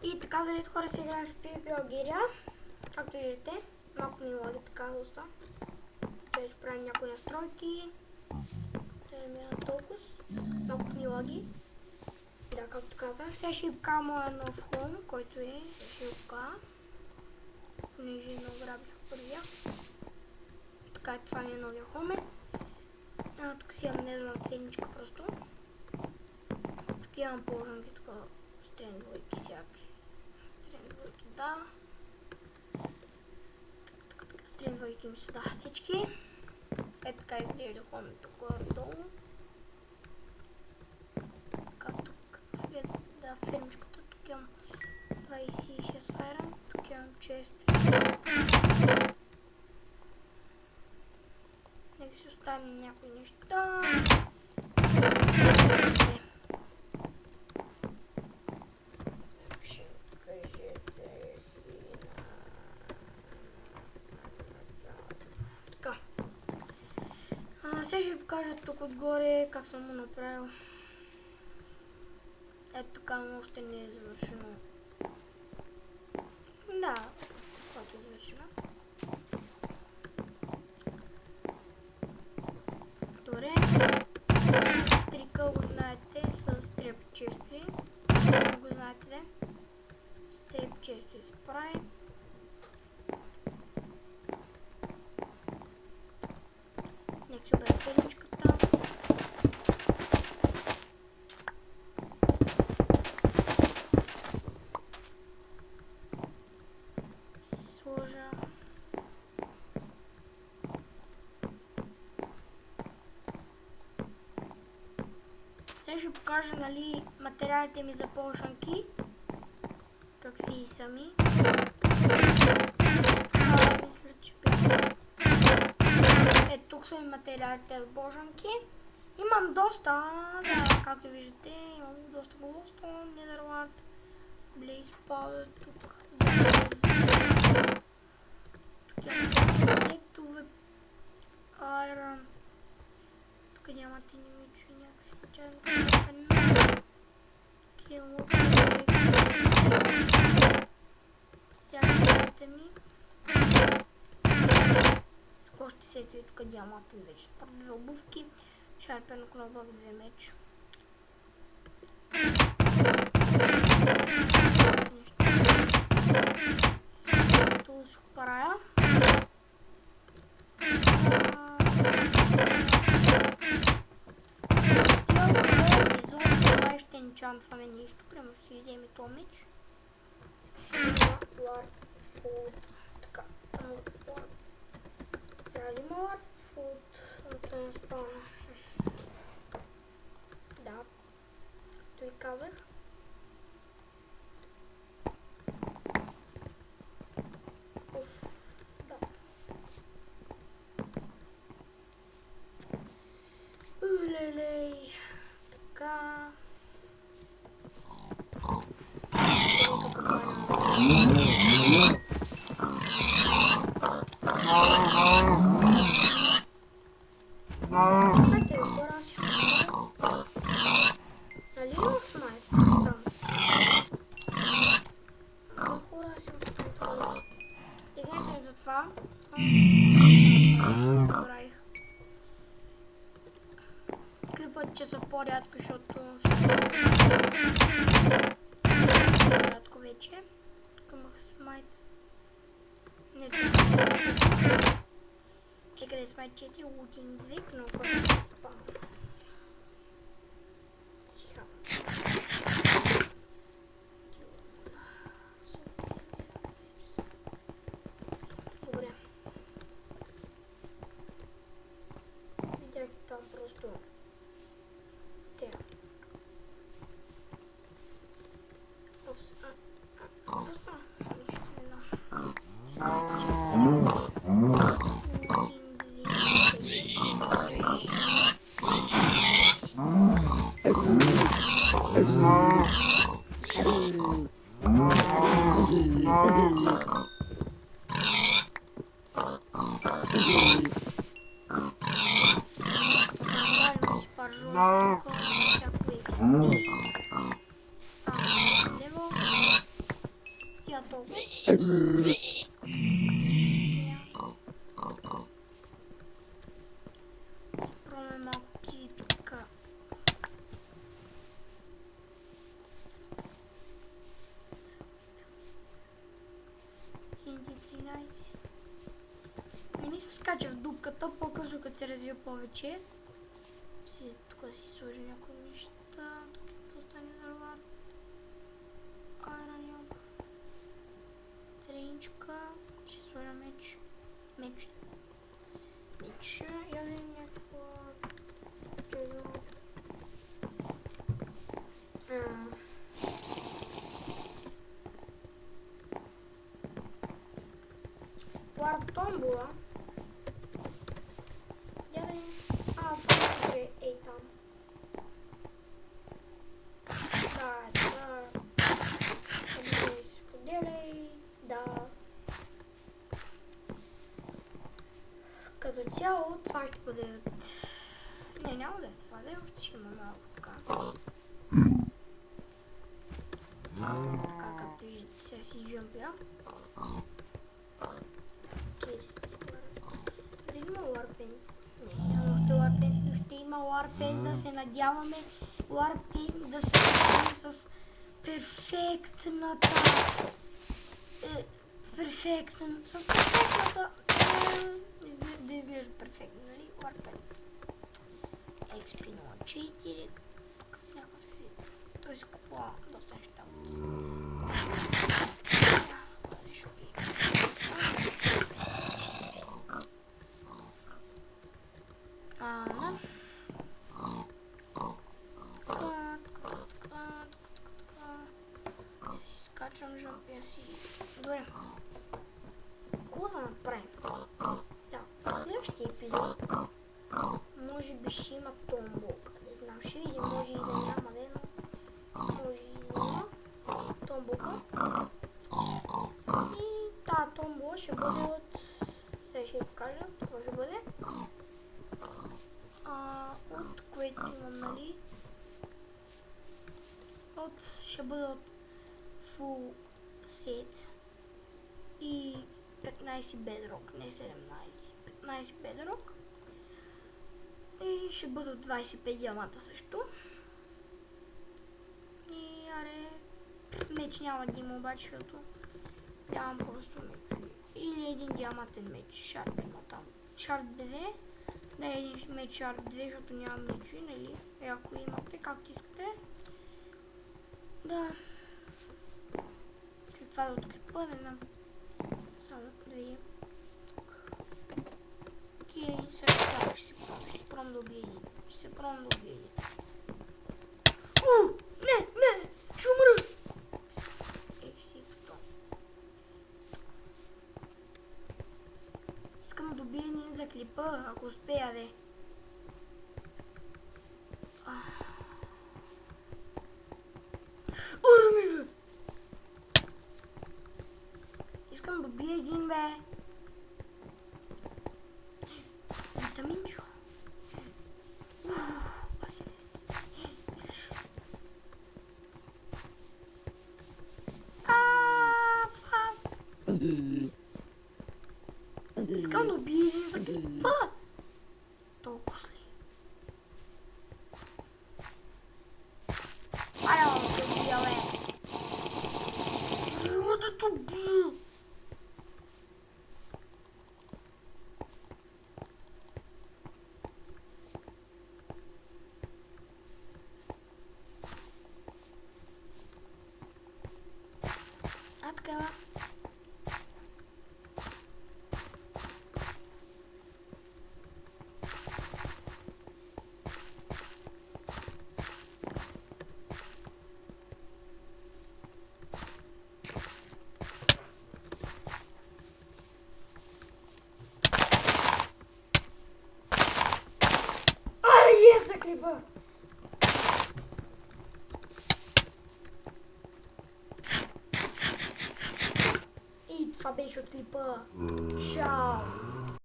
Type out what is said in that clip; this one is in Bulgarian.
И така, заради хора се играем в PvP Algeria. Както виждате, малко ми лаги така доста. Където правим някои настройки. Да не мина толкова. Малко ми лаги. Да, както казах. Сега ще ви покажа моя нов хом, който е. Ще ви покажа. Понеже много грабих първия. Така, това ми е новия хоме. Тук си имам недорна ценничка просто. Тук имам положенки, тук стрелни двойки всяки. Стрелни двойки, да. Така, стрелни двойки им се да всички. Е така изглежда хоме тук долу. Така, тук да, фермичката, тук имам 26 айрон, тук имам често. Нека си оставим някои неща. Така. Сега ще ви покажа тук отгоре как съм го направил. Ето така, но още не е завършено. Да, когато е завършено. Добре. Трика го знаете с трепчестои. Го знаете, да? С трепчестои се прави. Нека си обеда филмичката. Сложа. Сега ще покажа, нали, материалите ми за полшанки. Какви са ми. Мисля, че тук са ми материалите за полшанки. Имам доста, да, както виждате, имам доста голостон, Netherlord, Blaze Powder, тук. Тук имам всякакви сетове, Iron. Тук нямате нимичо и някакви чанки. Кило. Всякаквите ми. Тук още сето и тук диамати вече. Първи обувки. Шарпен кнопък, 2 меч. Това се правя. Ще енчантваме нещо, прямо ще си вземе този меч. Ще има Warfood. Така, трябва да има Warfood. Това не спомня. Да, както ви казах. Да. Лелей. Така. Нали имах смайт? Хора си отправих. Извинете ми за това. Правих. Клипът, че са по-рядко, защото рядко вече. Тук имах смайт. Не тук. Къде смайт 4, лутинг 2, кнопка да спам. Тиха. Добре. Видях се там просто. Просто нищо не да толкова. Се пробваме малко киви така. TNT-13. Не ми се скача в дупката, по-късно като се развива повече. Тук да си сложи някои неща. Тук е остане дърва. Айрониум. Треничка. Ще сложа меч. Меч. Я видим някакво... Варптомбула. Това ще е там. Да. Споделяй. Да. Като цяло това ще бъде от... Не, няма да е това, да още ще има малко така. Така, както виждате, сега си джъмпя. Да има Warpaint. Не, няма още Warpaint, но ще има Warpaint, да се надяваме Warpaint да се надяваме с перфектната... С перфектната... Да изглежда перфектно, нали? Warpaint. XP 04. Тук с някакъв си... Той си купува доста неща от... Скачам жопия си. Добре. Какво да направим? Сега, в следващия епизод може би ще има томбулка. Не знам, ще видим, може и да няма, но може и да има томбулка. И тази томбула ще бъде от... Сега ще ви покажа какво ще бъде. От което имам, нали? Ще бъде от full set и 15 bedrock, не 17, 15 bedrock и ще бъде от 25 диаманта също. И аре, меч няма да има обаче, защото нямам просто меч. Или един диамантен меч, шарп едно там. Шарп 2, да е един меч шарп 2, защото нямам мечи, нали? Ако имате, както искате. Да. След това да открепа, не знам. Само да видим. Окей, сега това ще се пробвам да убия един. Не! Ще умра! Искам да убия един за клипа, ако успея, де. Урми, бе! Искам да убия един, бе. Витаминчо. Фаст. Искам да убия един за клипа. Толкова ли? Айо, да убия, бе. Да те убия. Така. За клипа. И това беше от клипа. Чао!